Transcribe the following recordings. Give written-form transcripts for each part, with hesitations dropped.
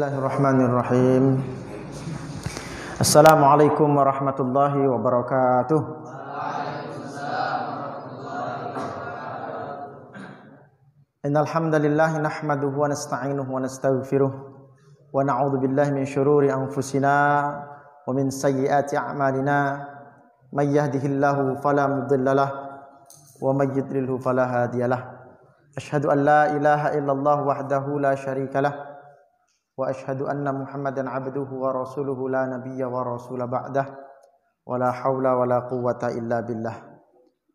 Bismillahirrahmanirrahim. Assalamualaikum warahmatullahi wabarakatuh. Innal hamdalillah nahmaduhu wa nasta'inuhu wa nastaghfiruh wa na'udzu billahi min shururi anfusina wa min sayyiati a'malina. May yahdihillahu fala mudhillalah wa may yudlilhu fala hadiyalah. Asyhadu an la ilaha illallah wahdahu la syarikalah wa asyhadu anna Muhammadan abduhu wa rasuluhu la nabiyya wa rasula ba'dah wa la haula wa la quwwata illa billah.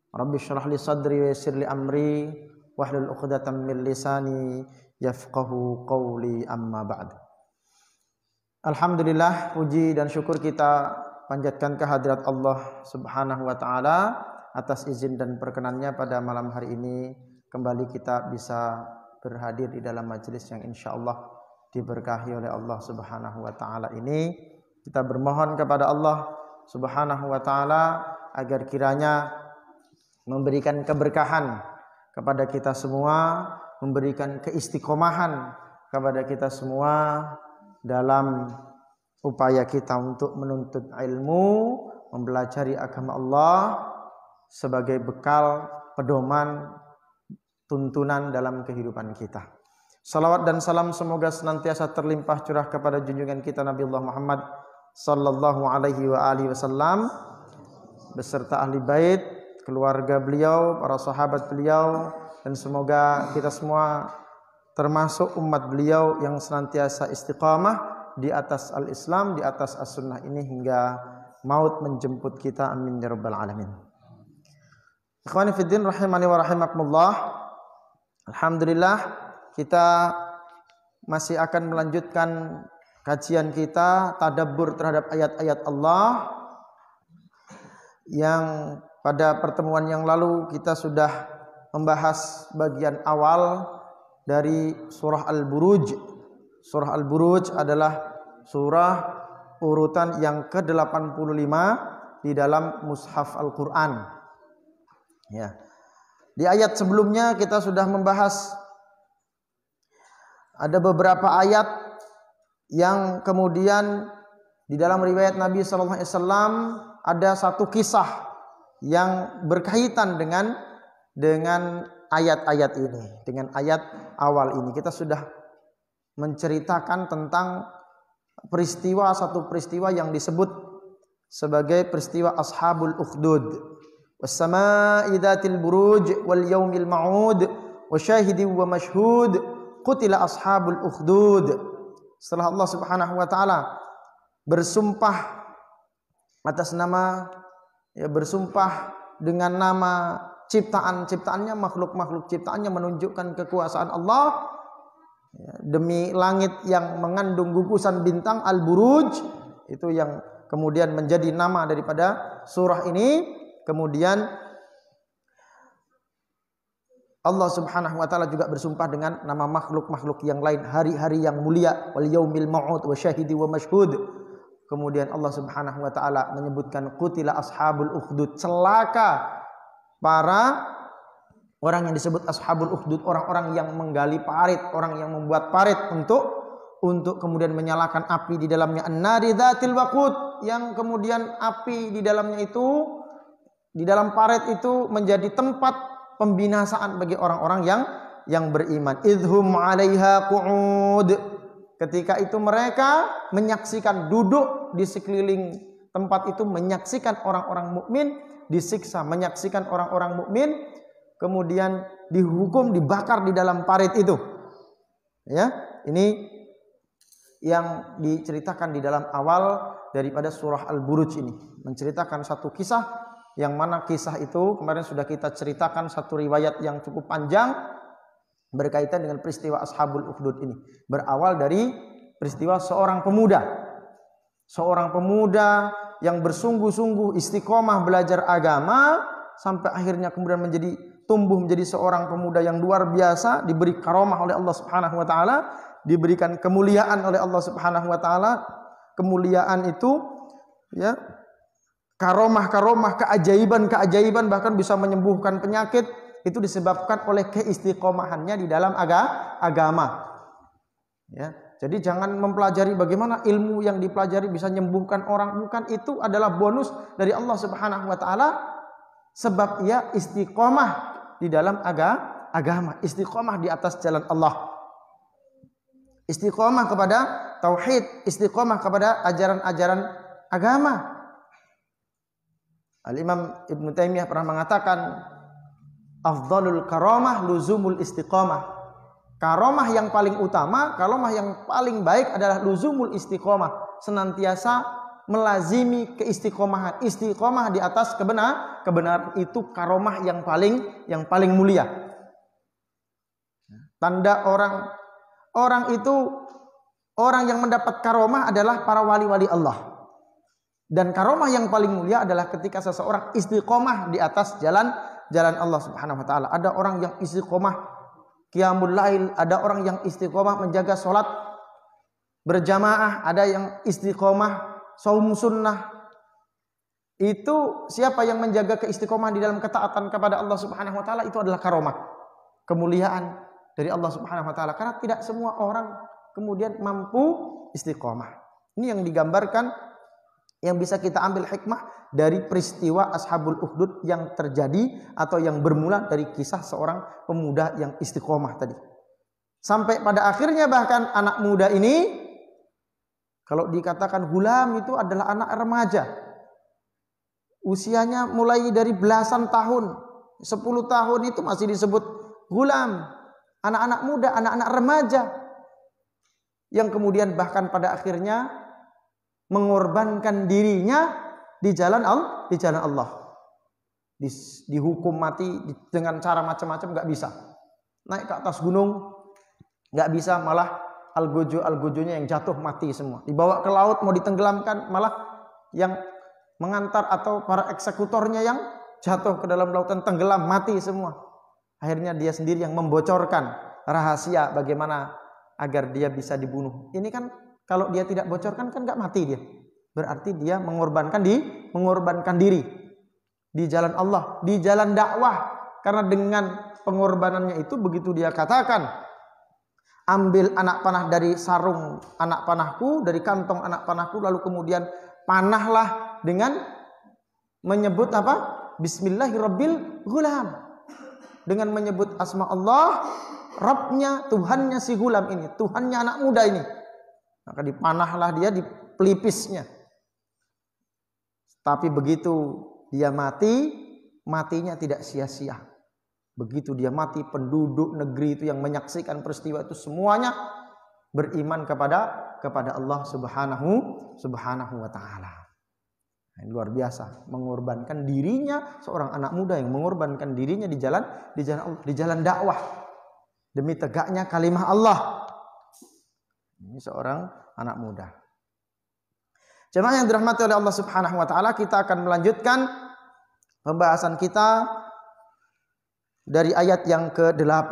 Rabbi shrah li sadri wa yassir li amri wahlul 'uqdatam min lisani yafqahu qawli, amma ba'd. Alhamdulillah, puji dan syukur kita panjatkan kehadirat Allah Subhanahu wa taala atas izin dan perkenannya pada malam hari ini kembali kita bisa berhadir di dalam majelis yang insyaallah diberkahi oleh Allah Subhanahu wa taala ini. Kita bermohon kepada Allah Subhanahu wa taala agar kiranya memberikan keberkahan kepada kita semua, memberikan keistiqomahan kepada kita semua dalam upaya kita untuk menuntut ilmu, mempelajari agama Allah sebagai bekal pedoman tuntunan dalam kehidupan kita. Salawat dan salam semoga senantiasa terlimpah curah kepada junjungan kita Nabi Allah Muhammad sallallahu alaihi wa alihi wasallam beserta ahli bait, keluarga beliau, para sahabat beliau, dan semoga kita semua termasuk umat beliau yang senantiasa istiqamah di atas al-Islam, di atas as-sunnah ini hingga maut menjemput kita. Amin ya rabbal alamin. Ikhwani fiddin rahimani wa rahimakumullah. Alhamdulillah, kita masih akan melanjutkan kajian kita tadabbur terhadap ayat-ayat Allah yang pada pertemuan yang lalu kita sudah membahas bagian awal dari surah Al-Buruj. Surah Al-Buruj adalah surah urutan yang ke-85 di dalam mushaf Al-Quran. Ya. Di ayat sebelumnya kita sudah membahas ada beberapa ayat yang kemudian di dalam riwayat Nabi sallallahu alaihi wasallam ada satu kisah yang berkaitan dengan ayat-ayat ini, dengan ayat awal ini. Kita sudah menceritakan tentang satu peristiwa yang disebut sebagai peristiwa Ashabul Ukhdud. Was-samaa'i dzatil buruj wal yaumil ma'ud wa syahidin wa mashhud qutila ashabul ukhdud. Setelah Allah Subhanahu wa taala bersumpah atas nama, bersumpah dengan nama ciptaannya, makhluk-makhluk ciptaannya, menunjukkan kekuasaan Allah, demi langit yang mengandung gugusan bintang, Al-Buruj, itu yang kemudian menjadi nama daripada surah ini. Kemudian Allah Subhanahu wa taala juga bersumpah dengan nama makhluk-makhluk yang lain, hari-hari yang mulia, wal yaumil ma'ud wa syahidi wa mashhud. Kemudian Allah Subhanahu wa taala menyebutkan qutila ashabul ukhdud, celaka para orang yang disebut ashabul ukhdud, orang-orang yang menggali parit, orang yang membuat parit untuk kemudian menyalakan api di dalamnya, an-nari dzatil waqud, yang kemudian api di dalamnya itu, di dalam parit itu menjadi tempat pembinasaan bagi orang-orang yang beriman. Idhum 'alaiha qu'ud. Ketika itu mereka menyaksikan, duduk di sekeliling tempat itu, menyaksikan orang-orang mukmin disiksa, menyaksikan orang-orang mukmin kemudian dihukum, dibakar di dalam parit itu. Ya, ini yang diceritakan di dalam awal daripada surah Al-Buruj ini, menceritakan satu kisah yang mana kisah itu kemarin sudah kita ceritakan satu riwayat yang cukup panjang berkaitan dengan peristiwa Ashabul Ukhdud ini. Berawal dari peristiwa seorang pemuda yang bersungguh-sungguh istiqomah belajar agama sampai akhirnya kemudian tumbuh menjadi seorang pemuda yang luar biasa, diberi karomah oleh Allah Subhanahu wa taala, diberikan kemuliaan oleh Allah Subhanahu wa taala. Kemuliaan itu ya, karomah-karomah, keajaiban-keajaiban, bahkan bisa menyembuhkan penyakit, itu disebabkan oleh keistiqomahannya di dalam agama. Ya, Jadi jangan mempelajari bagaimana ilmu yang dipelajari bisa menyembuhkan orang, bukan, itu adalah bonus dari Allah Subhanahu wa taala sebab ia istiqomah di dalam agama, istiqomah di atas jalan Allah. Istiqomah kepada tauhid, istiqomah kepada ajaran-ajaran agama. Al-Imam Ibnu Taimiyah pernah mengatakan, afdhalul karamah luzumul istiqomah. Karamah yang paling utama, karamah yang paling baik adalah luzumul istiqomah, senantiasa melazimi keistiqomahan. Istiqomah di atas kebenaran itu karamah yang paling mulia. Tanda orang itu, orang yang mendapat karamah adalah para wali-wali Allah. Dan karamah yang paling mulia adalah ketika seseorang istiqomah di atas jalan Allah Subhanahu wa taala. Ada orang yang istiqomah qiyamul lail, ada orang yang istiqomah menjaga sholat berjamaah, ada yang istiqomah saum sunnah. Itu siapa yang menjaga keistiqomah di dalam ketaatan kepada Allah Subhanahu wa taala, itu adalah karamah, kemuliaan dari Allah Subhanahu wa taala, karena tidak semua orang kemudian mampu istiqomah. Ini yang digambarkan, yang bisa kita ambil hikmah dari peristiwa Ashabul Ukhdud yang terjadi atau yang bermula dari kisah seorang pemuda yang istiqomah tadi. Sampai pada akhirnya bahkan anak muda ini, kalau dikatakan gulam itu adalah anak remaja. Usianya mulai dari belasan tahun, 10 tahun itu masih disebut gulam. Anak-anak muda, anak-anak remaja. Yang kemudian bahkan pada akhirnya mengorbankan dirinya di jalan Allah. Dihukum mati dengan cara macam-macam, nggak bisa. Naik ke atas gunung, nggak bisa, malah algojo-algojonya yang jatuh mati semua. Dibawa ke laut mau ditenggelamkan, malah yang mengantar atau para eksekutornya yang jatuh ke dalam lautan tenggelam mati semua. Akhirnya dia sendiri yang membocorkan rahasia bagaimana agar dia bisa dibunuh. Ini kan kalau dia tidak bocorkan kan nggak mati dia. Berarti dia mengorbankan diri di jalan Allah, di jalan dakwah. Karena dengan pengorbanannya itu, begitu dia katakan, ambil anak panah dari sarung anak panahku, dari kantong anak panahku, lalu kemudian panahlah dengan menyebut apa? Bismillahirabbil ghulam. Dengan menyebut asma Allah, Rabbnya, Tuhannya si gulam ini, Tuhannya anak muda ini. Maka dipanahlah dia di pelipisnya. Tapi begitu dia mati, matinya tidak sia-sia. Begitu dia mati, penduduk negeri itu yang menyaksikan peristiwa itu semuanya beriman kepada Allah Subhanahu wa taala. Luar biasa, mengorbankan dirinya, seorang anak muda yang mengorbankan dirinya di jalan Allah, di jalan dakwah demi tegaknya kalimah Allah. Ini seorang anak muda. Jemaah yang dirahmati oleh Allah Subhanahu wa taala, kita akan melanjutkan pembahasan kita dari ayat yang ke-8.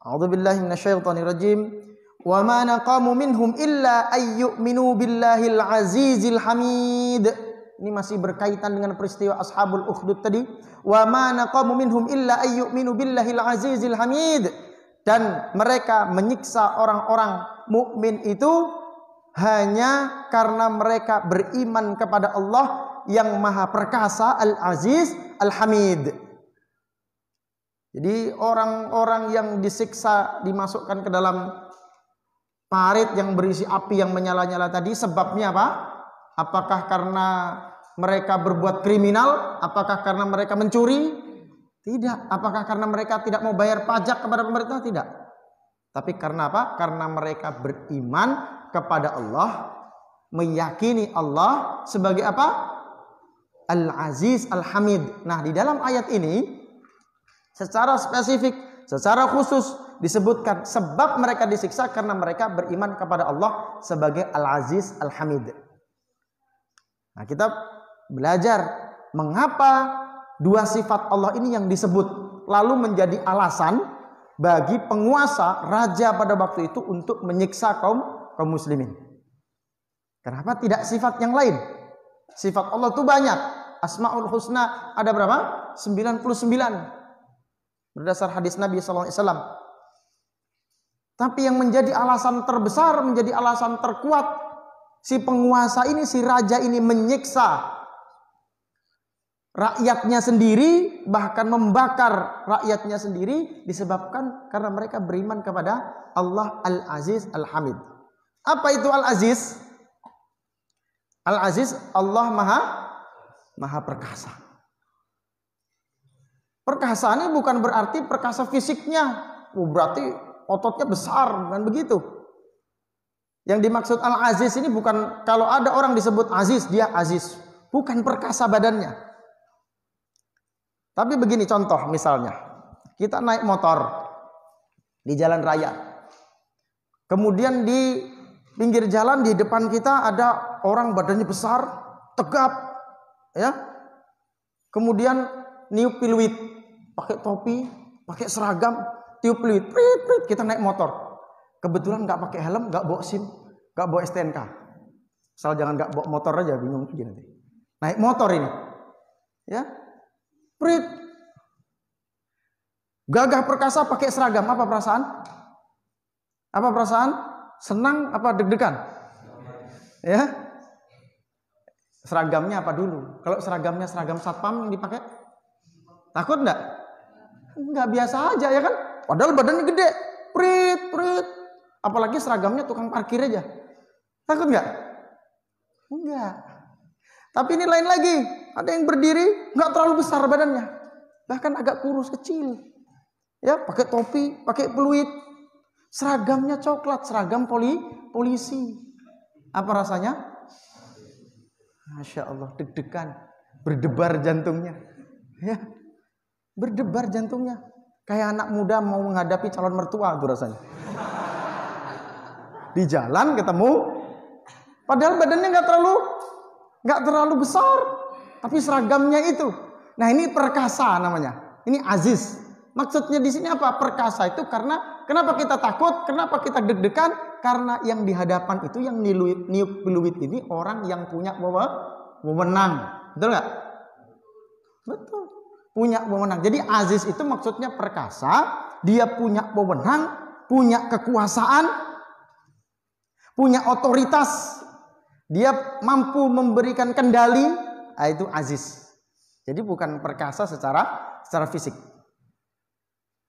A'udzubillahi minasyaitonirrajim. Wa ma naqamu minhum illa ayyuminu billahil azizil hamid. Ini masih berkaitan dengan peristiwa Ashabul Ukhdud tadi. Wa ma naqamu minhum illa ayyuminu billahil azizil hamid. Dan mereka menyiksa orang-orang mukmin itu hanya karena mereka beriman kepada Allah yang Maha Perkasa, Al-Aziz, Al-Hamid. Jadi orang-orang yang disiksa, dimasukkan ke dalam parit yang berisi api yang menyala-nyala tadi, sebabnya apa? Apakah karena mereka berbuat kriminal? Apakah karena mereka mencuri? Tidak. Apakah karena mereka tidak mau bayar pajak kepada pemerintah? Tidak. Tapi karena apa? Karena mereka beriman kepada Allah, meyakini Allah sebagai apa? Al-Aziz, Al-Hamid. Nah, di dalam ayat ini secara spesifik, secara khusus disebutkan sebab mereka disiksa karena mereka beriman kepada Allah sebagai Al-Aziz, Al-Hamid. Nah, kita belajar mengapa dua sifat Allah ini yang disebut, lalu menjadi alasan bagi penguasa raja pada waktu itu untuk menyiksa kaum muslimin. Kenapa tidak sifat yang lain? Sifat Allah itu banyak. Asmaul Husna ada berapa? 99. Berdasar hadis Nabi SAW. Tapi yang menjadi alasan terbesar, menjadi alasan terkuat, si penguasa ini, si raja ini menyiksa rakyatnya sendiri, bahkan membakar rakyatnya sendiri, disebabkan karena mereka beriman kepada Allah Al-Aziz Al-Hamid. Apa itu Al-Aziz? Al-Aziz, Allah Maha Perkasa. Perkasa ini bukan berarti perkasa fisiknya, berarti ototnya besar, bukan begitu. Yang dimaksud Al-Aziz ini bukan kalau ada orang disebut Aziz, dia Aziz, bukan perkasa badannya. Tapi begini contoh, misalnya kita naik motor di jalan raya, kemudian di pinggir jalan di depan kita ada orang badannya besar, tegap, ya, kemudian niup peluit, pakai topi, pakai seragam, tiup peluit, prit, prit, kita naik motor. Kebetulan nggak pakai helm, nggak bawa SIM, nggak bawa STNK. Asal jangan nggak bawa motor aja, bingung lagi nanti. Naik motor ini, ya, prit, gagah perkasa pakai seragam. Apa perasaan? Apa perasaan? Senang apa deg-degan? Ya, seragamnya apa dulu? Kalau seragamnya seragam satpam yang dipakai, takut nggak? Nggak, biasa aja ya kan? Padahal badannya gede, prit, prit. Apalagi seragamnya tukang parkir aja. Takut nggak? Enggak. Tapi ini lain lagi. Ada yang berdiri, nggak terlalu besar badannya, bahkan agak kurus kecil. Ya, pakai topi, pakai peluit. Seragamnya coklat, seragam polisi. Apa rasanya? Masya Allah, deg-degan, berdebar jantungnya. Ya, berdebar jantungnya. Kayak anak muda mau menghadapi calon mertua tuh rasanya. Di jalan ketemu, padahal badannya nggak terlalu besar, tapi seragamnya itu. Nah, ini perkasa namanya. Ini Aziz. Maksudnya di sini apa? Perkasa itu karena kenapa kita takut? Kenapa kita deg-degan? Karena yang di hadapan itu, yang niup peluit ini orang yang punya wewenang. Betul nggak? Betul. Punya wewenang. Jadi Aziz itu maksudnya perkasa. Dia punya wewenang, punya kekuasaan, punya otoritas. Dia mampu memberikan kendali. Nah, itu Aziz. Jadi bukan perkasa secara fisik.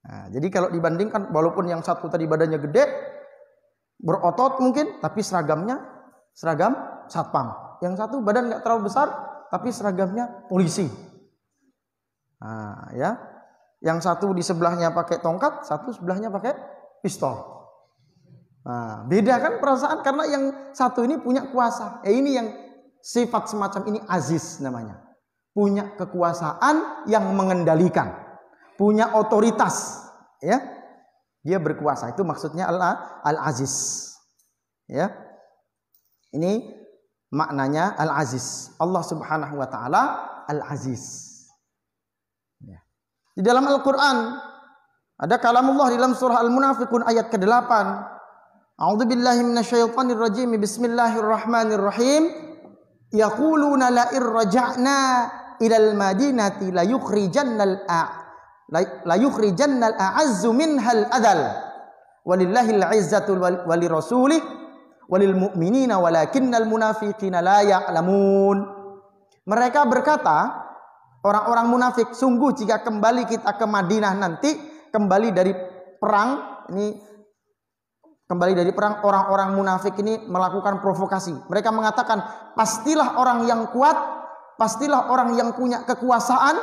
Nah, jadi kalau dibandingkan, walaupun yang satu tadi badannya gede, berotot mungkin, tapi seragamnya seragam satpam. Yang satu badan nggak terlalu besar, tapi seragamnya polisi. Nah, ya, yang satu di sebelahnya pakai tongkat, satu sebelahnya pakai pistol. Nah, beda kan perasaan, karena yang satu ini punya kuasa. Ini yang sifat semacam ini Aziz namanya. Punya kekuasaan yang mengendalikan. Punya otoritas, ya, dia berkuasa, itu maksudnya Al-Aziz, ya. Ini maknanya Al-Aziz. Allah Subhanahu wa taala Al-Aziz. Ya. Di dalam Al-Qur'an ada kalamullah di dalam surah Al-Munafiqun ayat ke-8. A'udzubillahi minasyaitonir rajim. Bismillahirrahmanirrahim. Yaquluna la irja'na ilal madinati la yukhrijannal a'azzu minhal adal walillahil 'izzatu walirasulih walil mu'minina walakinnal munafiqina la ya'lamun. Mereka berkata, orang-orang munafik, sungguh jika kembali kita ke Madinah nanti, kembali dari perang, ini kembali dari perang, orang-orang munafik ini melakukan provokasi. Mereka mengatakan, pastilah orang yang kuat, pastilah orang yang punya kekuasaan,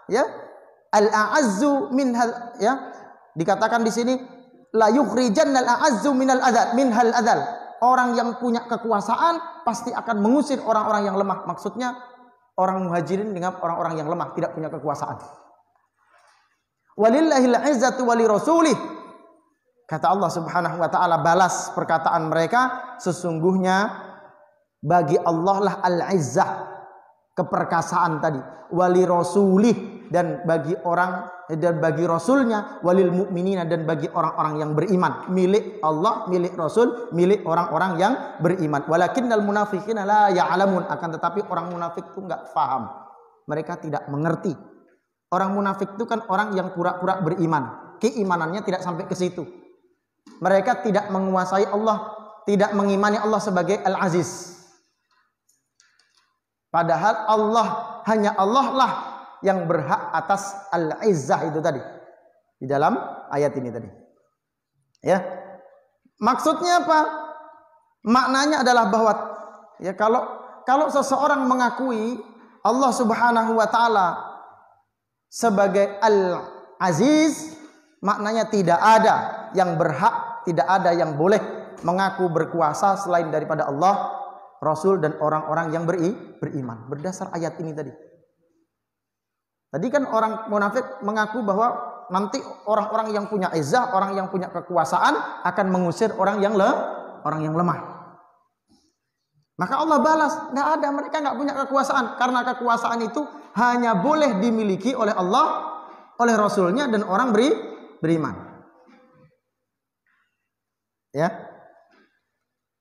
ya, al-a'azzu minhal, ya, dikatakan di sini la yukhrijannal a'azzu minal adal. Orang yang punya kekuasaan pasti akan mengusir orang-orang yang lemah. Maksudnya orang muhajirin dengan orang-orang yang lemah, tidak punya kekuasaan. Walillahil 'izzatu walirasulih. Kata Allah Subhanahu wa taala, balas perkataan mereka, sesungguhnya bagi Allah lah al-izzah, keperkasaan tadi, wali rasulih, dan bagi orang dan bagi rasulnya, walil mu'minina, dan bagi orang-orang yang beriman. Milik Allah, milik Rasul, milik orang-orang yang beriman. Walakinnal munafiqina la ya'lamun, akan tetapi orang munafik itu enggak paham. Mereka tidak mengerti. Orang munafik itu kan orang yang pura-pura beriman. Keimanannya tidak sampai ke situ. Mereka tidak menguasai Allah, tidak mengimani Allah sebagai Al-Aziz. Padahal hanya Allah lah yang berhak atas Al-Izzah itu tadi. Di dalam ayat ini tadi. Ya. Maksudnya apa? Maknanya adalah bahwa ya kalau seseorang mengakui Allah Subhanahu wa taala sebagai Al-Aziz, maknanya tidak ada yang berhak, tidak ada yang boleh mengaku berkuasa selain daripada Allah, Rasul dan orang-orang yang beriman. Berdasar ayat ini tadi. Tadi kan orang munafik mengaku bahwa nanti orang-orang yang punya izzah, orang yang punya kekuasaan akan mengusir orang yang lemah. Maka Allah balas, nggak ada, mereka nggak punya kekuasaan, karena kekuasaan itu hanya boleh dimiliki oleh Allah, oleh Rasulnya dan orang beriman. Ya,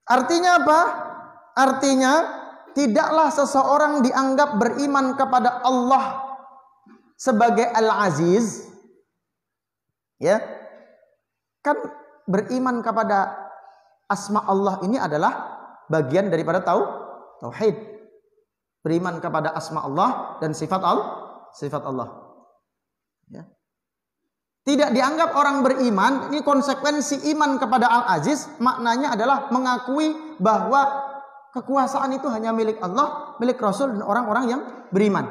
artinya apa? Artinya tidaklah seseorang dianggap beriman kepada Allah sebagai Al-Aziz, ya, kan beriman kepada asma Allah ini adalah bagian daripada tauhid. Beriman kepada asma Allah dan sifat Allah. Ya. Tidak dianggap orang beriman, ini konsekuensi iman kepada Al-Aziz, maknanya adalah mengakui bahwa kekuasaan itu hanya milik Allah, milik Rasul dan orang-orang yang beriman.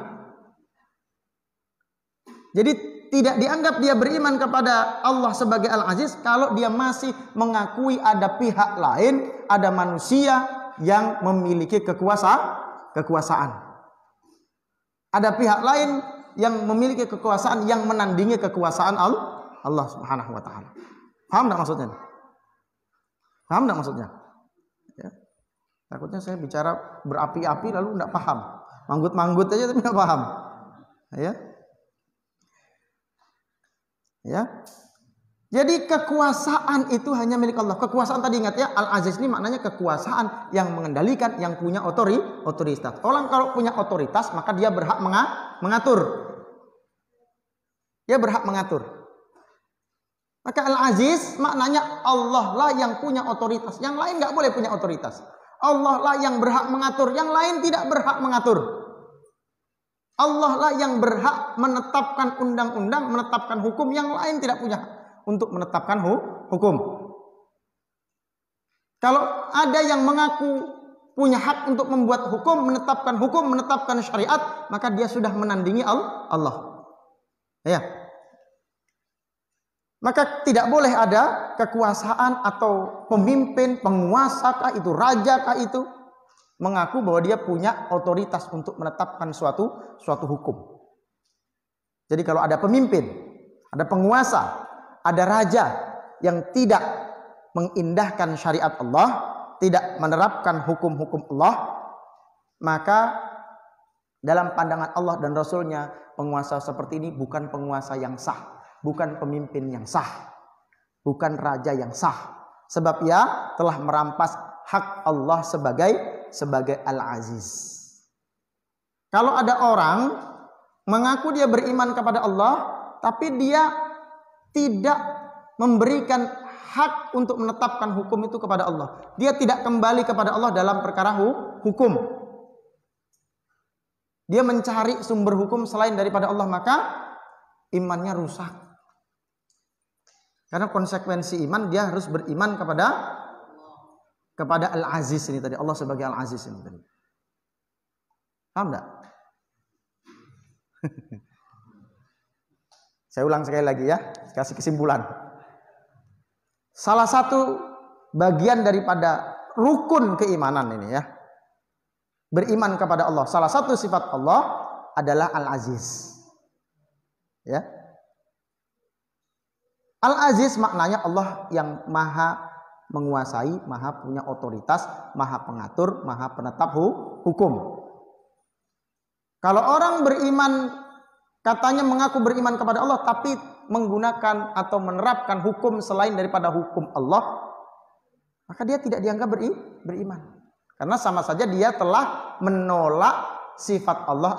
Jadi tidak dianggap dia beriman kepada Allah sebagai Al-Aziz kalau dia masih mengakui ada pihak lain, ada manusia yang memiliki kekuasaan. Ada pihak lain yang memiliki kekuasaan yang menandingi kekuasaan Allah Subhanahu wa taala. Paham enggak maksudnya? Paham enggak maksudnya? Ya. Takutnya saya bicara berapi-api lalu enggak paham. Manggut-manggut aja tapi enggak paham. Ya. Ya. Jadi kekuasaan itu hanya milik Allah. Kekuasaan tadi ingat ya, Al-Aziz ini maknanya kekuasaan yang mengendalikan, yang punya otoritas. Orang kalau punya otoritas maka dia berhak mengatur. Dia berhak mengatur. Maka Al-Aziz maknanya Allah lah yang punya otoritas. Yang lain nggak boleh punya otoritas. Allah lah yang berhak mengatur. Yang lain tidak berhak mengatur. Allah lah yang berhak menetapkan undang-undang, menetapkan hukum. Yang lain tidak punya hak untuk menetapkan hukum. Kalau ada yang mengaku punya hak untuk membuat hukum, menetapkan syariat, maka dia sudah menandingi Allah. Ya. Maka tidak boleh ada kekuasaan atau pemimpin, penguasa kah itu, raja kah itu, mengaku bahwa dia punya otoritas untuk menetapkan suatu hukum. Jadi kalau ada pemimpin, ada penguasa, ada raja yang tidak mengindahkan syariat Allah, tidak menerapkan hukum-hukum Allah, maka dalam pandangan Allah dan Rasulnya, penguasa seperti ini bukan penguasa yang sah, bukan pemimpin yang sah, bukan raja yang sah. Sebab ia telah merampas hak Allah sebagai Al-Aziz. Kalau ada orang mengaku dia beriman kepada Allah, tapi dia tidak memberikan hak untuk menetapkan hukum itu kepada Allah. Dia tidak kembali kepada Allah dalam perkara hukum. Dia mencari sumber hukum selain daripada Allah, maka imannya rusak. Karena konsekuensi iman, dia harus beriman kepada Al-Aziz ini tadi, Allah sebagai Al-Aziz ini tadi. Paham enggak? Saya ulang sekali lagi ya, kasih kesimpulan. Salah satu bagian daripada rukun keimanan ini ya, beriman kepada Allah. Salah satu sifat Allah adalah Al-Aziz. Ya. Al-Aziz maknanya Allah yang maha menguasai, maha punya otoritas, maha pengatur, maha penetap hukum. Kalau orang beriman, katanya mengaku beriman kepada Allah, tapi menggunakan atau menerapkan hukum selain daripada hukum Allah, maka dia tidak dianggap beriman. Karena sama saja dia telah menolak sifat Allah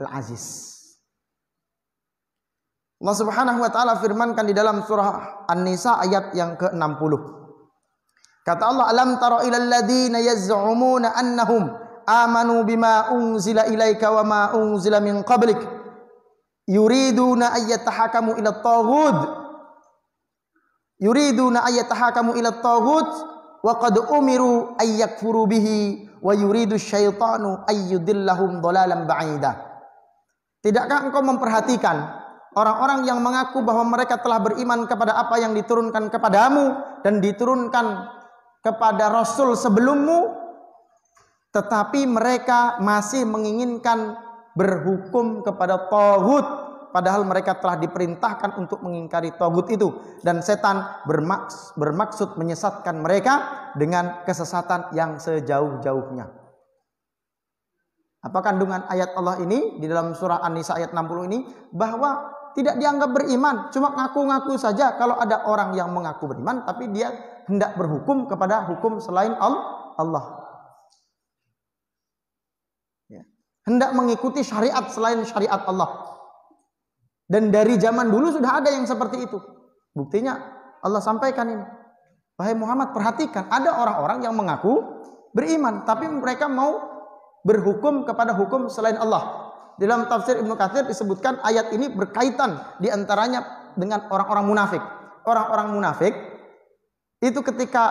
Al-Aziz. Allah Subhanahu wa taala firmankan di dalam surah An-Nisa ayat yang ke-60. Kata Allah, "Alam tara ilal ladzina yaz'umuna annahum amanu bima unzila ilaika wa ma unzila min qablik yuriduna ayyatahakamu ila at-taghut wa qad umiru ayyakfuru bihi wa yuridu syaitanu ayyudillahum dhalalan ba'ida." Tidakkah engkau memperhatikan orang-orang yang mengaku bahwa mereka telah beriman kepada apa yang diturunkan kepadamu dan diturunkan kepada Rasul sebelummu, tetapi mereka masih menginginkan berhukum kepada taghut, padahal mereka telah diperintahkan untuk mengingkari taghut itu, dan setan bermaksud menyesatkan mereka dengan kesesatan yang sejauh-jauhnya. Apa kandungan ayat Allah ini di dalam surah An-Nisa ayat 60 ini? Bahwa tidak dianggap beriman, cuma ngaku-ngaku saja. Kalau ada orang yang mengaku beriman tapi dia hendak berhukum kepada hukum selain Allah, ya, hendak mengikuti syariat selain syariat Allah. Dan dari zaman dulu sudah ada yang seperti itu. Buktinya Allah sampaikan ini, wahai Muhammad, perhatikan, ada orang-orang yang mengaku beriman tapi mereka mau berhukum kepada hukum selain Allah. Dalam tafsir Ibnu Katsir disebutkan ayat ini berkaitan diantaranya dengan orang-orang munafik. Orang-orang munafik itu ketika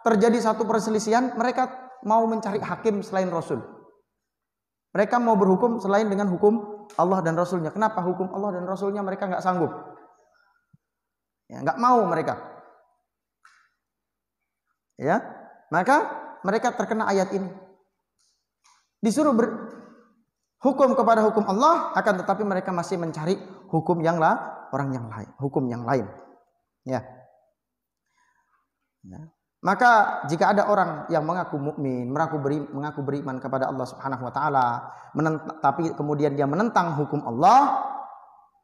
terjadi satu perselisihan, mereka mau mencari hakim selain Rasul. Mereka mau berhukum selain dengan hukum Allah dan Rasulnya. Kenapa? Hukum Allah dan Rasulnya mereka nggak sanggup. Ya, nggak mau mereka. Ya, maka mereka terkena ayat ini. Disuruh hukum kepada hukum Allah, akan tetapi mereka masih mencari hukum yang hukum yang lain. Ya. Maka jika ada orang yang mengaku mukmin, mengaku beriman kepada Allah Subhanahu wa taala, tapi kemudian dia menentang hukum Allah,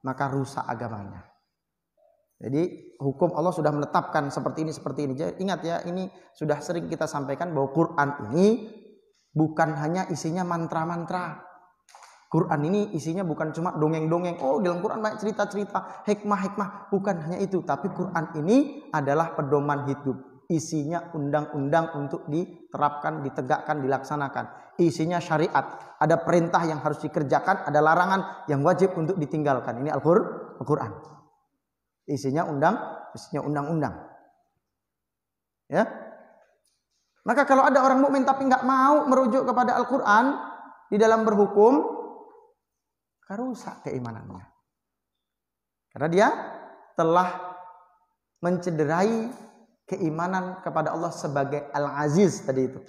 maka rusak agamanya. Jadi hukum Allah sudah menetapkan seperti ini. Jadi, ingat ya, ini sudah sering kita sampaikan bahwa Quran ini bukan hanya isinya mantra-mantra. Quran ini isinya bukan cuma dongeng-dongeng. Oh, dalam Quran banyak cerita-cerita, hikmah-hikmah. Bukan hanya itu, tapi Quran ini adalah pedoman hidup. Isinya undang-undang untuk diterapkan, ditegakkan, dilaksanakan. Isinya syariat. Ada perintah yang harus dikerjakan, ada larangan yang wajib untuk ditinggalkan. Ini Al-Quran. Isinya undang-undang. Ya. Maka kalau ada orang mukmin tapi nggak mau merujuk kepada Al-Quran di dalam berhukum, rusak keimanannya. Karena dia telah mencederai keimanan kepada Allah sebagai Al-Aziz tadi itu.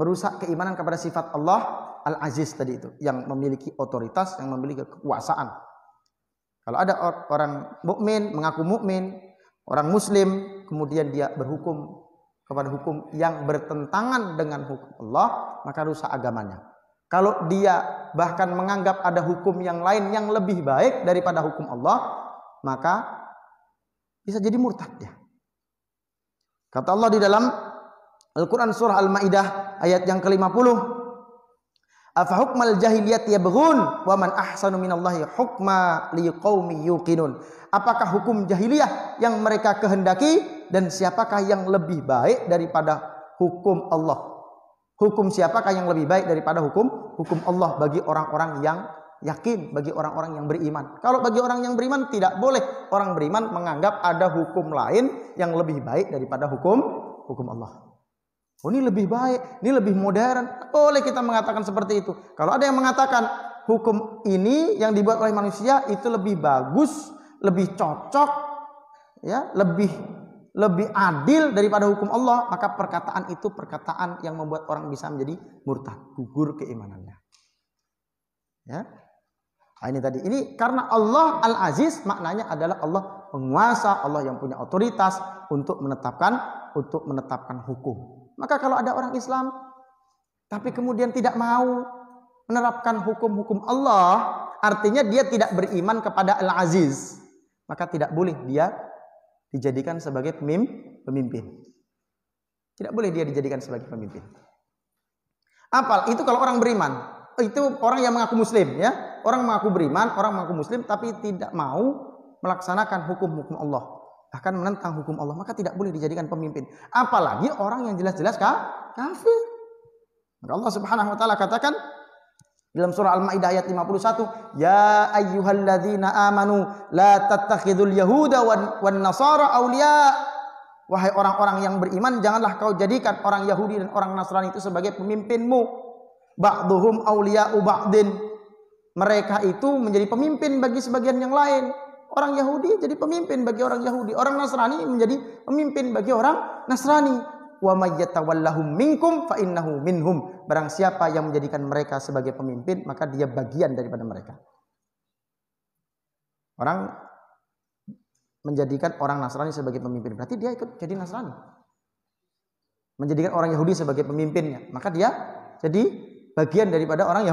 Merusak keimanan kepada sifat Allah Al-Aziz tadi itu, yang memiliki otoritas, yang memiliki kekuasaan. Kalau ada orang mukmin mengaku mukmin, orang muslim, kemudian dia berhukum kepada hukum yang bertentangan dengan hukum Allah, maka rusak agamanya. Kalau dia bahkan menganggap ada hukum yang lain yang lebih baik daripada hukum Allah, maka bisa jadi murtad ya. Kata Allah di dalam Al-Quran surah Al-Ma'idah ayat yang ke-50, afa hukmal jahiliyat yabghun wa man ahsanu minallahi hukma liqaumi yuqinun. Apakah hukum jahiliyah yang mereka kehendaki, dan siapakah yang lebih baik daripada hukum Allah? Hukum siapakah yang lebih baik daripada hukum Allah bagi orang-orang yang yakin, bagi orang-orang yang beriman. Kalau bagi orang yang beriman, tidak boleh orang beriman menganggap ada hukum lain yang lebih baik daripada hukum Allah. Oh, ini lebih baik, ini lebih modern. Boleh kita mengatakan seperti itu. Kalau ada yang mengatakan hukum ini yang dibuat oleh manusia itu lebih bagus, lebih cocok, ya, lebih adil daripada hukum Allah, maka perkataan itu perkataan yang membuat orang bisa menjadi murtad, gugur keimanannya. Ya. Nah, ini tadi. Ini karena Allah Al-Aziz, maknanya adalah Allah penguasa, Allah yang punya otoritas untuk menetapkan hukum. Maka kalau ada orang Islam tapi kemudian tidak mau menerapkan hukum-hukum Allah, artinya dia tidak beriman kepada Al-Aziz. Maka tidak boleh dia dijadikan sebagai pemimpin. Tidak boleh dia dijadikan sebagai pemimpin. Itu kalau orang beriman. Itu orang yang mengaku muslim, ya. orang mengaku beriman, orang mengaku muslim, tapi tidak mau melaksanakan hukum-hukum Allah, bahkan menentang hukum Allah, maka tidak boleh dijadikan pemimpin. Apalagi orang yang jelas-jelas kafir. Maka Allah Subhanahu wa taala katakan dalam surah Al-Maidah ayat 51, "Ya ayyuhalladzina amanu la tattakhidul yahuda wan nasara awliya." Wahai orang-orang yang beriman, janganlah kau jadikan orang Yahudi dan orang Nasrani itu sebagai pemimpinmu. Ba'duhum awliya'u ba'din. Mereka itu menjadi pemimpin bagi sebagian yang lain. Orang Yahudi jadi pemimpin bagi orang Yahudi, orang Nasrani menjadi pemimpin bagi orang Nasrani. Wa may yatawallahum minkum fa innahu minhum. Barang siapa yang menjadikan mereka sebagai pemimpin, maka dia bagian daripada mereka. Orang menjadikan orang Nasrani sebagai pemimpin, berarti dia ikut jadi Nasrani. Menjadikan orang Yahudi sebagai pemimpinnya, maka dia jadi bagian daripada orang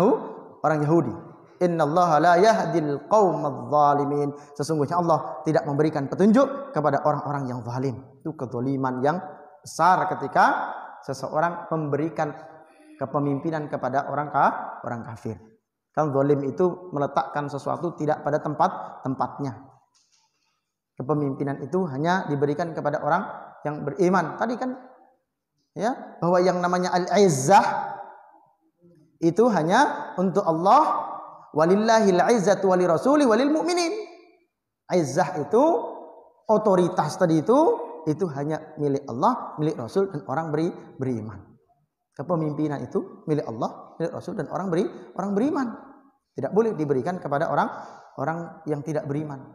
Yahudi. Innallaha la yahdil qaumadz zalimin. Sesungguhnya Allah tidak memberikan petunjuk kepada orang-orang yang zalim. Itu kezaliman yang besar ketika seseorang memberikan kepemimpinan kepada orang kafir. Kan zalim itu meletakkan sesuatu tidak pada tempatnya. Kepemimpinan itu hanya diberikan kepada orang yang beriman. Tadi kan ya, bahwa yang namanya al-izzah itu hanya untuk Allah. Walillahil izzatu wali rasuli walil mu'minin. Izzah itu, otoritas tadi itu hanya milik Allah, milik Rasul dan orang beriman. Kepemimpinan itu milik Allah, milik Rasul dan orang beriman. Tidak boleh diberikan kepada orang yang tidak beriman.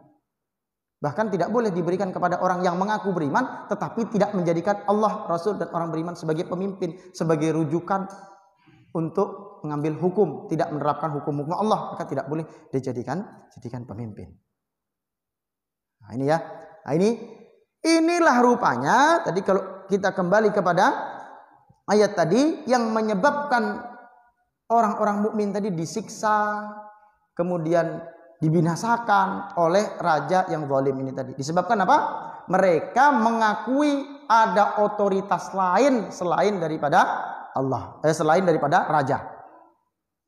Bahkan tidak boleh diberikan kepada orang yang mengaku beriman tetapi tidak menjadikan Allah, Rasul dan orang beriman sebagai pemimpin, sebagai rujukan untuk mengambil hukum, tidak menerapkan hukum-hukum Allah, maka tidak boleh dijadikan pemimpin. Nah, ini ya. Nah, inilah rupanya tadi kalau kita kembali kepada ayat tadi yang menyebabkan orang-orang mukmin tadi disiksa, kemudian dibinasakan oleh raja yang zalim ini tadi. Disebabkan apa? Mereka mengakui ada otoritas lain selain daripada Allah, selain daripada raja.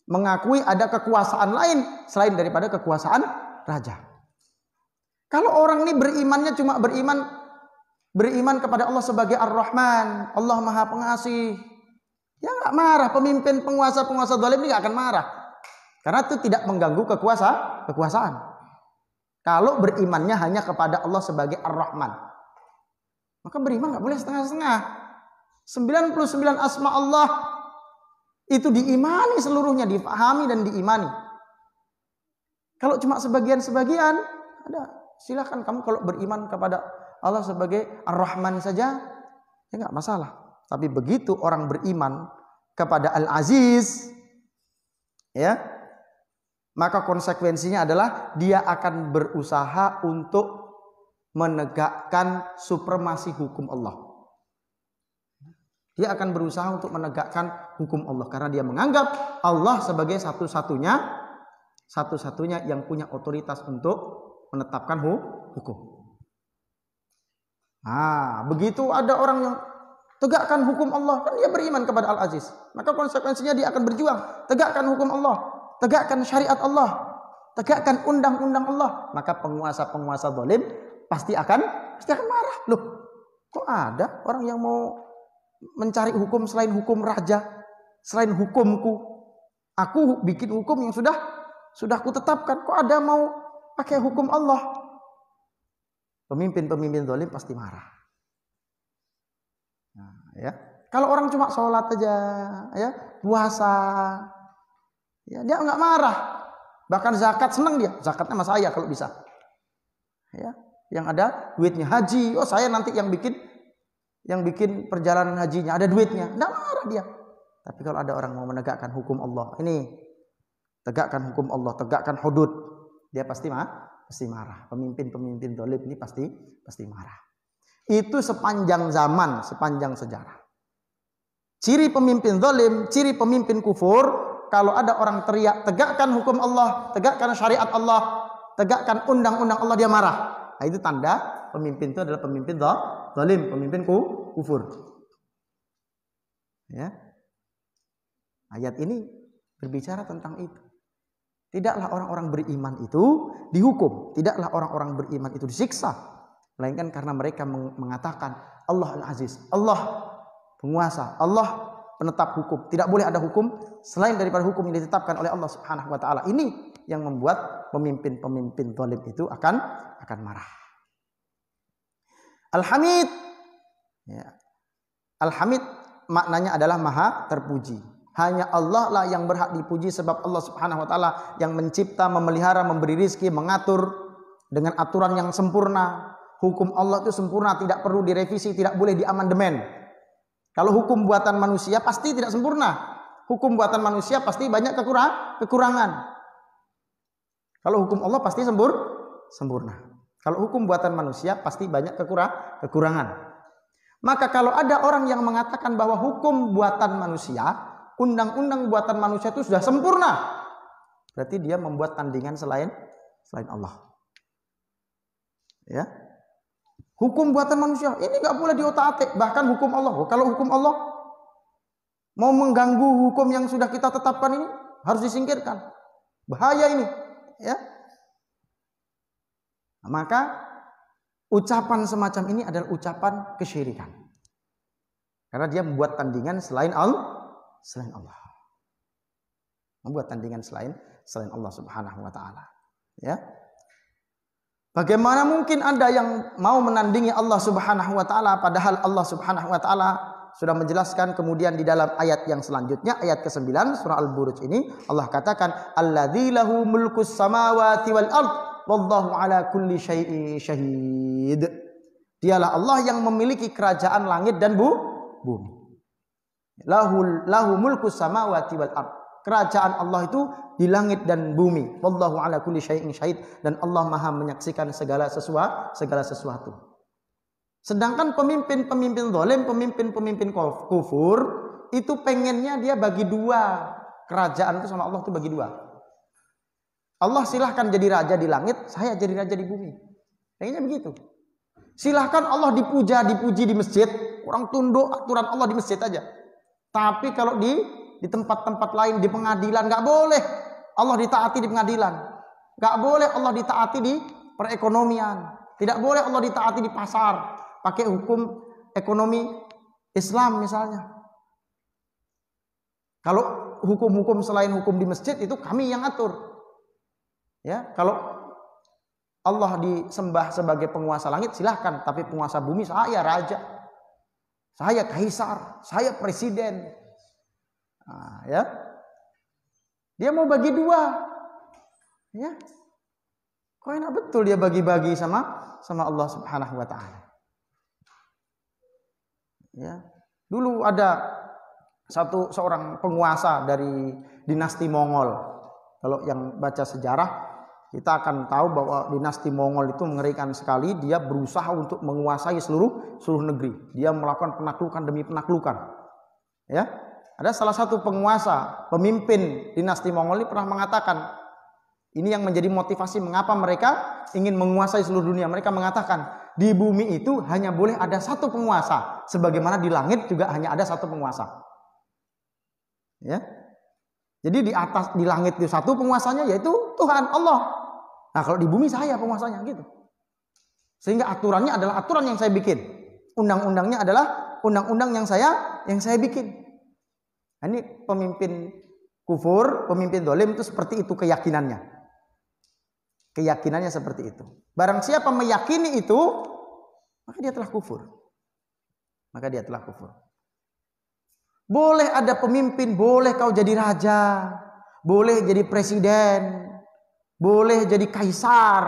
Mengakui ada kekuasaan lain selain daripada kekuasaan raja. Kalau orang ini berimannya cuma beriman kepada Allah sebagai Ar-Rahman, Allah Maha Pengasih, ya nggak marah. Pemimpin penguasa zalim ini nggak akan marah. Karena itu tidak mengganggu kekuasaan. Kalau berimannya hanya kepada Allah sebagai Ar-Rahman, maka beriman nggak boleh setengah-setengah. 99 asma Allah itu diimani seluruhnya, difahami dan diimani. Kalau cuma sebagian-sebagian, ada silakan kamu kalau beriman kepada Allah sebagai Ar-Rahman saja, ya nggak masalah. Tapi begitu orang beriman kepada Al-Aziz, ya, maka konsekuensinya adalah dia akan berusaha untuk menegakkan supremasi hukum Allah. Dia akan berusaha untuk menegakkan hukum Allah karena dia menganggap Allah sebagai satu-satunya yang punya otoritas untuk menetapkan hukum. Nah, begitu ada orang yang tegakkan hukum Allah, kan dia beriman kepada Al-Aziz, maka konsekuensinya dia akan berjuang tegakkan hukum Allah, tegakkan syariat Allah, tegakkan undang-undang Allah. Maka penguasa-penguasa zalim pasti akan marah. Loh, kok ada orang yang mau mencari hukum selain hukum raja, selain hukumku? Aku bikin hukum yang sudah aku tetapkan, kok ada mau pakai hukum Allah? Pemimpin-pemimpin zalim pasti marah. Nah, ya. Kalau orang cuma sholat aja, ya, puasa, ya, dia nggak marah. Bahkan zakat senang dia, zakatnya sama saya kalau bisa. Ya, yang ada duitnya haji, oh saya nanti yang bikin perjalanan hajinya, ada duitnya, nggak marah dia. Tapi kalau ada orang mau menegakkan hukum Allah, ini tegakkan hukum Allah, tegakkan hudud, dia pasti marah. Pemimpin-pemimpin zalim ini pasti marah. Itu sepanjang zaman, sepanjang sejarah. Ciri pemimpin zalim, ciri pemimpin kufur, kalau ada orang teriak tegakkan hukum Allah, tegakkan syariat Allah, tegakkan undang-undang Allah, dia marah. Nah, itu tanda pemimpin itu adalah pemimpin zalim, pemimpin kufur. Ya. Ayat ini berbicara tentang itu. Tidaklah orang-orang beriman itu dihukum, tidaklah orang-orang beriman itu disiksa, melainkan karena mereka mengatakan Allah Al-Aziz, Allah penguasa, Allah penetap hukum. Tidak boleh ada hukum selain daripada hukum yang ditetapkan oleh Allah Subhanahu wa taala. Ini yang membuat pemimpin-pemimpin zalim itu akan marah. Al-Hamid, ya. Al-Hamid maknanya adalah maha terpuji. Hanya Allah lah yang berhak dipuji, sebab Allah Subhanahu wa taala yang mencipta, memelihara, memberi rizki, mengatur dengan aturan yang sempurna. Hukum Allah itu sempurna, tidak perlu direvisi, tidak boleh diamandemen. Kalau hukum buatan manusia pasti tidak sempurna. Hukum buatan manusia pasti banyak kekurangan. Kalau hukum Allah pasti sempurna. Kalau hukum buatan manusia pasti banyak kekurangan. Maka kalau ada orang yang mengatakan bahwa hukum buatan manusia, undang-undang buatan manusia itu sudah sempurna, berarti dia membuat tandingan selain Allah. Ya. Hukum buatan manusia ini nggak boleh diotak-atik, bahkan hukum Allah. Kalau hukum Allah mau mengganggu hukum yang sudah kita tetapkan ini, harus disingkirkan. Bahaya ini, ya. Maka ucapan semacam ini adalah ucapan kesyirikan. Karena dia membuat tandingan selain Allah. Membuat tandingan selain Allah Subhanahu wa taala. Ya. Bagaimana mungkin ada yang mau menandingi Allah Subhanahu wa taala, padahal Allah Subhanahu wa taala sudah menjelaskan kemudian di dalam ayat yang selanjutnya, ayat ke-9 surah Al-Buruj ini, Allah katakan alladzi lahu mulkus samawati wal ard wallahu ala kulli syai'in syahid. Dialah Allah yang memiliki kerajaan langit dan bumi. Lahu mulkus samawati wal ard. Kerajaan Allah itu di langit dan bumi. Wallahu ala kulli syai'in syahid, dan Allah Maha menyaksikan segala sesuatu. Sedangkan pemimpin-pemimpin zalim, pemimpin-pemimpin kufur itu pengennya dia bagi dua. Kerajaan itu sama Allah itu bagi dua. Allah silahkan jadi raja di langit, saya jadi raja di bumi. Pengennya begitu. Silahkan Allah dipuji di masjid, orang tunduk aturan Allah di masjid aja. Tapi kalau di tempat-tempat lain, di pengadilan, nggak boleh Allah ditaati di pengadilan, nggak boleh Allah ditaati di perekonomian, tidak boleh Allah ditaati di pasar, pakai hukum ekonomi Islam misalnya. Kalau hukum-hukum selain hukum di masjid itu kami yang atur. Ya, kalau Allah disembah sebagai penguasa langit silahkan, tapi penguasa bumi saya raja, saya kaisar, saya presiden. Nah, ya, dia mau bagi dua, ya, kok enak betul dia bagi-bagi sama Allah Subhanahu wa taala. Ya, dulu ada seorang penguasa dari dinasti Mongol. Kalau yang baca sejarah, kita akan tahu bahwa dinasti Mongol itu mengerikan sekali. Dia berusaha untuk menguasai seluruh negeri. Dia melakukan penaklukan demi penaklukan. Ya, ada salah satu penguasa, pemimpin dinasti Mongol ini pernah mengatakan, ini yang menjadi motivasi mengapa mereka ingin menguasai seluruh dunia. Mereka mengatakan, di bumi itu hanya boleh ada satu penguasa, sebagaimana di langit juga hanya ada satu penguasa. Ya. Jadi di langit itu satu penguasanya, yaitu Tuhan Allah. Nah, kalau di bumi saya penguasanya gitu. Sehingga aturannya adalah aturan yang saya bikin. Undang-undangnya adalah undang-undang yang saya bikin. Nah, ini pemimpin kufur, pemimpin zalim itu seperti itu keyakinannya. Keyakinannya seperti itu. Barang siapa meyakini itu, maka dia telah kufur. Boleh ada pemimpin, boleh kau jadi raja, boleh jadi presiden, boleh jadi kaisar,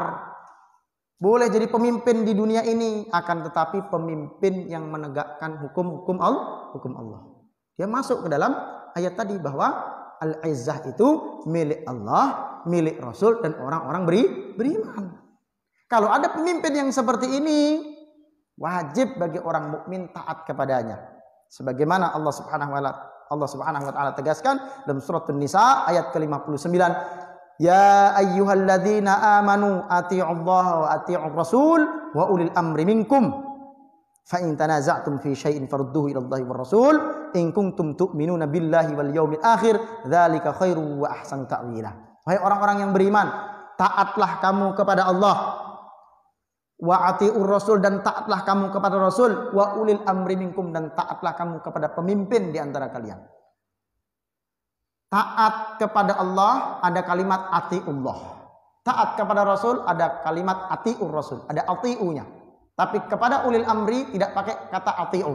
boleh jadi pemimpin di dunia ini, akan tetapi pemimpin yang menegakkan hukum Allah. Dia masuk ke dalam ayat tadi bahwa al-izzah itu milik Allah, milik Rasul dan orang-orang beriman. Kalau ada pemimpin yang seperti ini, wajib bagi orang mukmin taat kepadanya. Sebagaimana Allah Subhanahu wa taala tegaskan dalam surat An-Nisa ayat ke-59, ya ayyuhalladzina amanu atii'ullaha wa atii'ur rasul wa ulil amri minkum. Fa in tanaza'tum fi syai'in farudduhu ila Allahi war rasul in kuntum tu'minuna billahi wal yaumil akhir dzalika khairu wa ahsanu ta'wila. Wahai orang-orang yang beriman, taatlah kamu kepada Allah. Wa atiur rasul, dan taatlah kamu kepada Rasul. Wa ulil amri minkum, dan taatlah kamu kepada pemimpin di antara kalian. Taat kepada Allah ada kalimat atiullah. Taat kepada Rasul ada kalimat atiur Rasul, ada atiunya. Tapi kepada ulil amri tidak pakai kata atiu.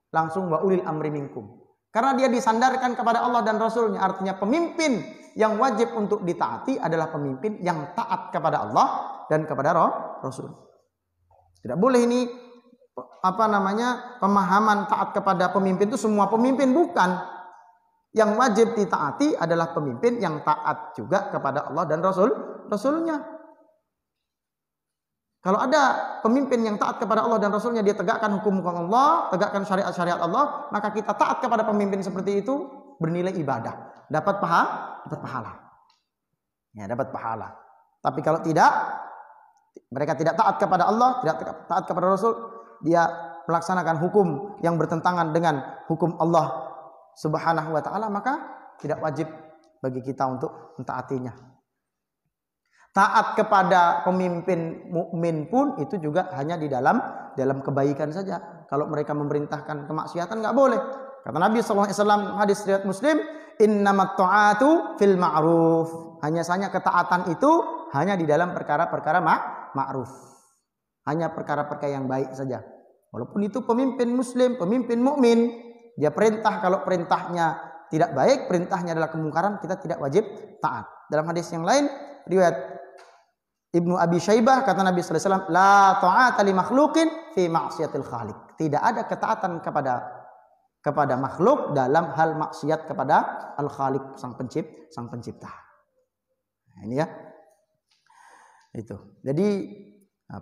Langsung wa ulil amri minkum. Karena dia disandarkan kepada Allah dan Rasulnya. Artinya pemimpin yang wajib untuk ditaati adalah pemimpin yang taat kepada Allah dan kepada Rasul. Tidak boleh ini pemahaman taat kepada pemimpin itu semua pemimpin, bukan. Yang wajib ditaati adalah pemimpin yang taat juga kepada Allah dan Rasulnya. Kalau ada pemimpin yang taat kepada Allah dan Rasulnya, dia tegakkan hukum-hukum Allah, tegakkan syariat-syariat Allah, maka kita taat kepada pemimpin seperti itu bernilai ibadah, dapat pahala. Ya, dapat pahala. Tapi kalau tidak, mereka tidak taat kepada Allah, tidak taat kepada Rasul, dia melaksanakan hukum yang bertentangan dengan hukum Allah Subhanahu wa ta'ala, maka tidak wajib bagi kita untuk mentaatinya. Taat kepada pemimpin mukmin pun itu juga hanya di dalam kebaikan saja. Kalau mereka memerintahkan kemaksiatan nggak boleh. Kata Nabi SAW, hadis riwayat Muslim, innamat ta'atu fil ma'ruf. Hanya saja ketaatan itu hanya di dalam perkara-perkara ma'ruf. Hanya perkara-perkara yang baik saja. Walaupun itu pemimpin muslim, pemimpin mukmin, dia perintah, kalau perintahnya tidak baik, perintahnya adalah kemungkaran, kita tidak wajib taat. Dalam hadis yang lain, riwayat Ibnu Abi Syaibah, kata Nabi sallallahu alaihi wasallam, la ta'ata li makhluqin fi ma'siyatil khaliq. Tidak ada ketaatan kepada makhluk dalam hal maksiat kepada Al-Khaliq, sang pencipta. Nah, ini ya. Itu. Jadi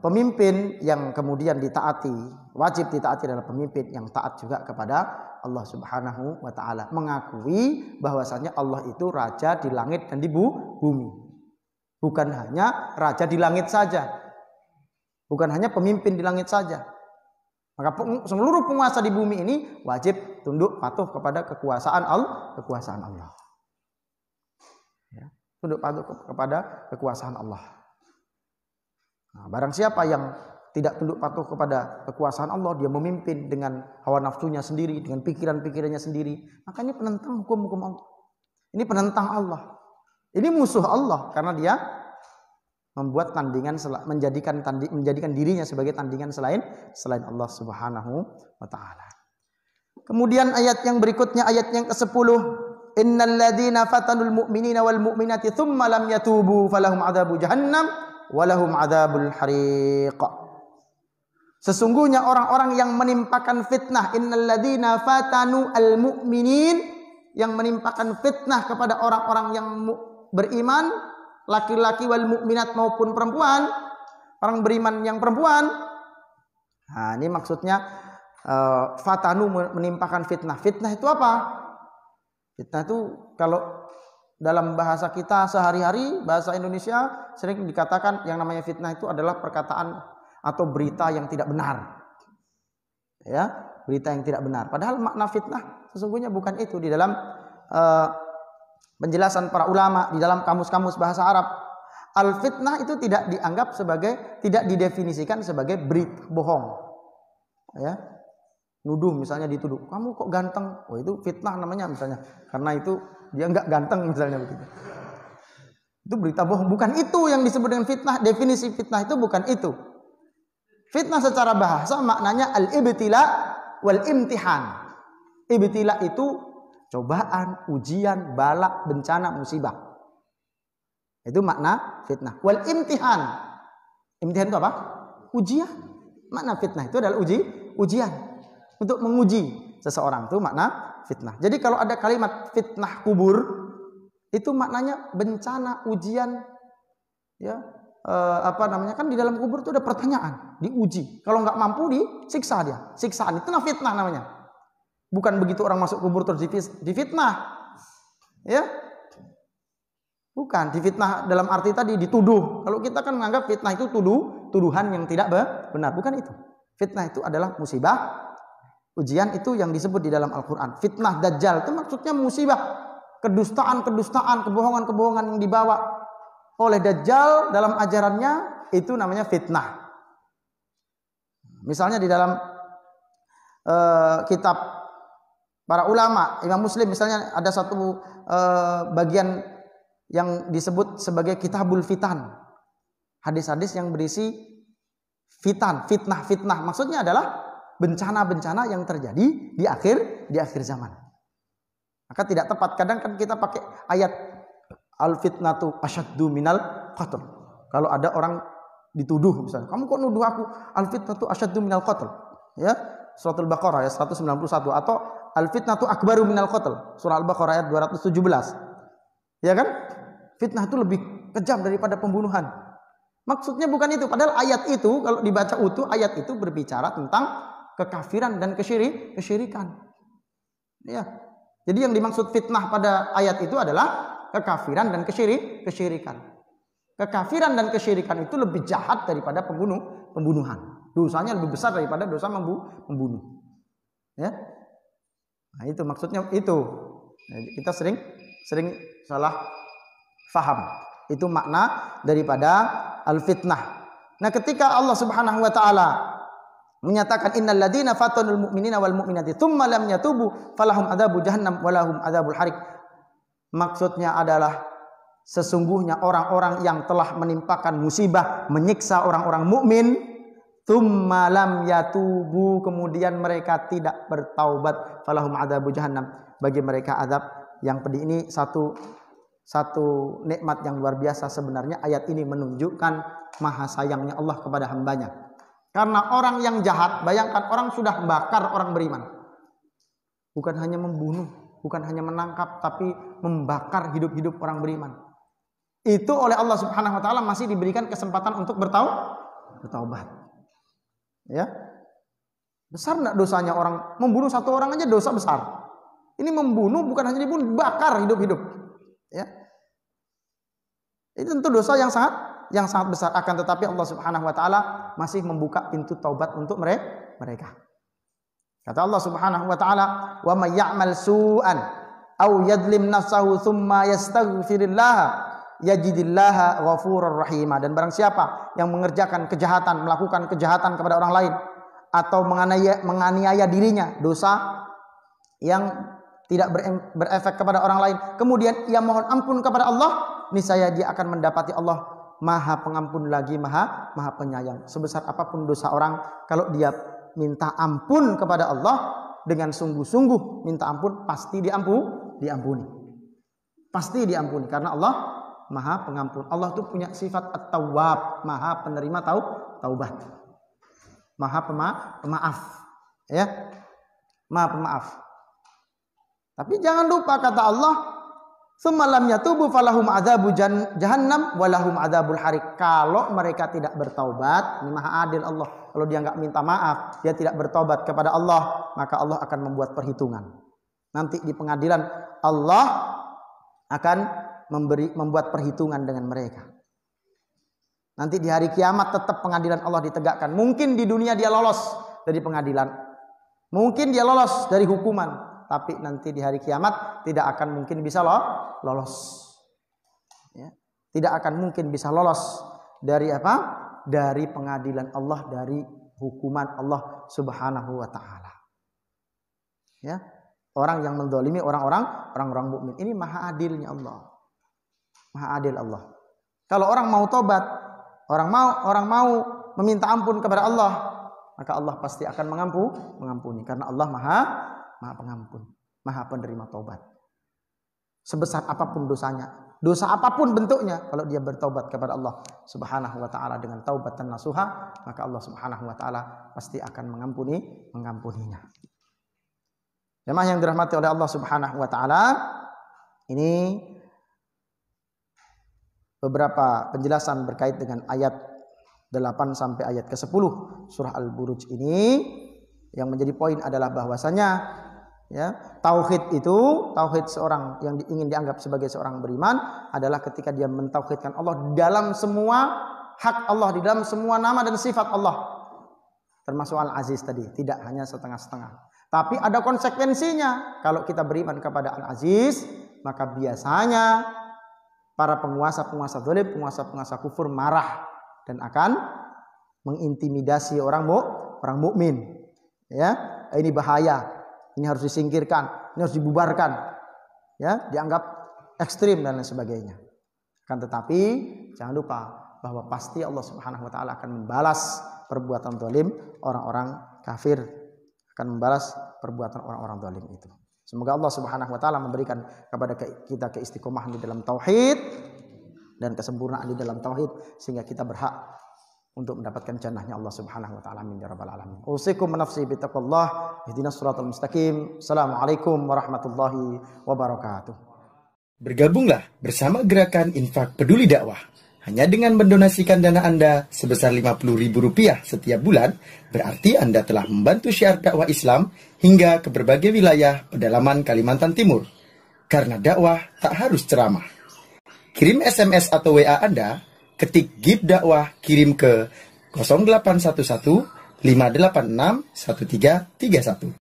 pemimpin yang kemudian ditaati, wajib ditaati adalah pemimpin yang taat juga kepada Allah Subhanahu wa taala, mengakui bahwasanya Allah itu raja di langit dan di bumi. Bukan hanya raja di langit saja. Bukan hanya pemimpin di langit saja. Maka seluruh penguasa di bumi ini wajib tunduk patuh kepada kekuasaan Allah. Ya, tunduk patuh kepada kekuasaan Allah. Nah, barang siapa yang tidak tunduk patuh kepada kekuasaan Allah, dia memimpin dengan hawa nafsunya sendiri, dengan pikiran-pikirannya sendiri, maka ini penentang hukum-hukum Allah. Ini penentang Allah. Ini musuh Allah karena dia membuat tandingan, menjadikan dirinya sebagai tandingan selain Allah Subhanahu wa taala. Kemudian ayat yang berikutnya, ayat yang ke-10, innal ladzina fatanul mu'minina wal mu'minati tsumma lam yatubu falahum adzabu jahannam wa lahum adzabul hariq. Sesungguhnya orang-orang yang menimpakan fitnah, innal ladzina fatanu al mu'minin, yang menimpakan fitnah kepada orang-orang yang beriman, laki-laki wal mukminat maupun perempuan, orang beriman yang perempuan. Nah, ini maksudnya fatanu, menimpakan fitnah. Fitnah itu apa? Fitnah itu kalau dalam bahasa kita sehari-hari, bahasa Indonesia, sering dikatakan yang namanya fitnah itu adalah perkataan atau berita yang tidak benar. Ya, berita yang tidak benar. Padahal makna fitnah sesungguhnya bukan itu. Di dalam penjelasan para ulama, di dalam kamus-kamus bahasa Arab, al-fitnah itu tidak dianggap sebagai, tidak didefinisikan sebagai berita bohong. Ya. Nuduh, misalnya dituduh, kamu kok ganteng? Oh, itu fitnah namanya misalnya. Karena itu dia enggak ganteng misalnya begitu. Itu berita bohong. Bukan itu yang disebut dengan fitnah. Definisi fitnah itu bukan itu. Fitnah secara bahasa maknanya al-ibtila wal imtihan. Ibtila itu cobaan, ujian, bala, bencana, musibah. Itu makna fitnah. Wal imtihan. Imtihan itu apa? Ujian. Makna fitnah itu adalah ujian. Untuk menguji seseorang, itu makna fitnah. Jadi kalau ada kalimat fitnah kubur, itu maknanya bencana, ujian, ya, kan di dalam kubur itu ada pertanyaan, diuji. Kalau nggak mampu disiksa dia. Siksaan itu fitnah namanya. Bukan begitu orang masuk kubur terus difitnah. Ya. Bukan, difitnah dalam arti tadi dituduh. Kalau kita kan menganggap fitnah itu tuduhan yang tidak benar. Bukan itu. Fitnah itu adalah musibah. Ujian itu yang disebut di dalam Al-Quran. Fitnah Dajjal itu maksudnya musibah. kedustaan-kedustaan, kebohongan-kebohongan yang dibawa oleh Dajjal dalam ajarannya, itu namanya fitnah. Misalnya di dalam kitab para ulama, Imam Muslim misalnya ada satu bagian yang disebut sebagai Kitabul Fitan. Hadis-hadis yang berisi fitnah. Maksudnya adalah bencana-bencana yang terjadi di akhir zaman. Maka tidak tepat. Kadang kan kita pakai ayat al-fitnatu asyaddu minal qatl. Kalau ada orang dituduh misalnya, kamu kok nuduh aku, al-fitnatu asyaddu minal qatl. Ya, Surah Al-Baqarah ayat 191, atau al-fitnatu akbaru minal qatl. Surah Al-Baqarah ayat 217. Ya kan? Fitnah itu lebih kejam daripada pembunuhan. Maksudnya bukan itu. Padahal ayat itu kalau dibaca utuh, ayat itu berbicara tentang kekafiran dan kesyirikan. Ya. Jadi yang dimaksud fitnah pada ayat itu adalah kekafiran dan kesyirikan. Kekafiran dan kesyirikan itu lebih jahat daripada pembunuhan. Dosanya lebih besar daripada dosa membunuh. Ya. Nah, itu maksudnya itu. Jadi kita sering salah faham. Itu makna daripada al-fitnah. Nah, ketika Allah Subhanahu wa taala menyatakan innal ladzina fatanul mu'minina wal mu'minati tsumma lam yatubu falahum adzabu jahannam walahum adzabul harik. Maksudnya adalah sesungguhnya orang-orang yang telah menimpakan musibah, menyiksa orang-orang mukmin, tsumma lam yatubu, kemudian mereka tidak bertaubat, falahum adzabu jahannam, bagi mereka azab yang pedih. Ini satu nikmat yang luar biasa. Sebenarnya ayat ini menunjukkan maha sayangnya Allah kepada hambanya. Karena orang yang jahat, bayangkan orang sudah bakar orang beriman. Bukan hanya membunuh, bukan hanya menangkap, tapi membakar hidup-hidup orang beriman. Itu oleh Allah Subhanahu wa taala masih diberikan kesempatan untuk bertaubat. Ya. Besar enggak dosanya orang membunuh satu orang aja, dosa besar. Ini membunuh bukan hanya dibunuh, bakar hidup-hidup. Ya. Itu tentu dosa yang sangat besar. Akan tetapi Allah Subhanahu wa taala masih membuka pintu taubat untuk mereka. Kata Allah Subhanahu wa taala, "Wa may ya'mal su'an aw yadlim nafsahu tsumma yastaghfirillah yajidillaha ghafurur rahim." Dan barang siapa yang mengerjakan kejahatan, melakukan kejahatan kepada orang lain, atau menganiaya dirinya, dosa yang tidak berefek kepada orang lain, kemudian ia mohon ampun kepada Allah, niscaya dia akan mendapati Allah Maha Pengampun lagi Maha Penyayang. Sebesar apapun dosa orang, kalau dia minta ampun kepada Allah dengan sungguh-sungguh minta ampun, pasti diampuni. Pasti diampuni karena Allah Maha Pengampun. Allah itu punya sifat At-Tawwab, Maha penerima taubat. Maha pemaaf. Ya. Maha pemaaf. Tapi jangan lupa kata Allah, "Tsumma lam yatubu falahum adzabu jahannam walahum adzabul harik." Kalau mereka tidak bertaubat, ini Maha adil Allah. Kalau dia enggak minta maaf, dia tidak bertaubat kepada Allah, maka Allah akan membuat perhitungan. Nanti di pengadilan Allah akan membuat perhitungan dengan mereka. Nanti di hari kiamat tetap pengadilan Allah ditegakkan. Mungkin di dunia dia lolos dari pengadilan. Mungkin dia lolos dari hukuman. Tapi nanti di hari kiamat tidak akan mungkin bisa lolos. Ya. Tidak akan mungkin bisa lolos dari apa? Dari pengadilan Allah, dari hukuman Allah Subhanahu wa taala. Ya. Orang yang mendolimi orang-orang mukmin, ini maha adilnya Allah. Maha adil Allah. Kalau orang mau tobat, orang mau meminta ampun kepada Allah, maka Allah pasti akan mengampuni karena Allah Maha Pengampun, Maha penerima taubat. Sebesar apapun dosanya, dosa apapun bentuknya, kalau dia bertaubat kepada Allah Subhanahu wa taala dengan taubatan nasuha, maka Allah Subhanahu wa taala pasti akan mengampuninya. Jemaah yang dirahmati oleh Allah Subhanahu wa taala, ini beberapa penjelasan berkait dengan ayat 8 sampai ayat ke-10 surah Al-Buruj ini. Yang menjadi poin adalah bahwasanya ya, tauhid itu, tauhid seorang yang ingin dianggap sebagai seorang beriman adalah ketika dia mentauhidkan Allah dalam semua hak Allah, di dalam semua nama dan sifat Allah. Termasuk Al-Aziz tadi, tidak hanya setengah-setengah. Tapi ada konsekuensinya. Kalau kita beriman kepada Al-Aziz, maka biasanya para penguasa-penguasa zalim, penguasa-penguasa kufur marah dan akan mengintimidasi orang mukmin. Ya, ini bahaya, ini harus disingkirkan, ini harus dibubarkan. Ya, dianggap ekstrim dan lain sebagainya. Kan tetapi jangan lupa bahwa pasti Allah Subhanahu wa taala akan membalas perbuatan zalim orang-orang kafir, akan membalas perbuatan orang-orang zalim itu. Semoga Allah Subhanahu wa taala memberikan kepada kita keistiqomahan di dalam tauhid dan kesempurnaan di dalam tauhid sehingga kita berhak untuk mendapatkan jannahnya Allah Subhanahu wa taala. Amin ya rabbal alamin. Usikum nafsi bittaqwallah, ihdinas siratal mustaqim. Assalamualaikum warahmatullahi wabarakatuh. Bergabunglah bersama gerakan Infak Peduli Dakwah. Hanya dengan mendonasikan dana Anda sebesar Rp50.000 setiap bulan, berarti Anda telah membantu syiar dakwah Islam hingga ke berbagai wilayah pedalaman Kalimantan Timur. Karena dakwah tak harus ceramah. Kirim SMS atau WA Anda, ketik GIB Dakwah, kirim ke 0811 586 1331.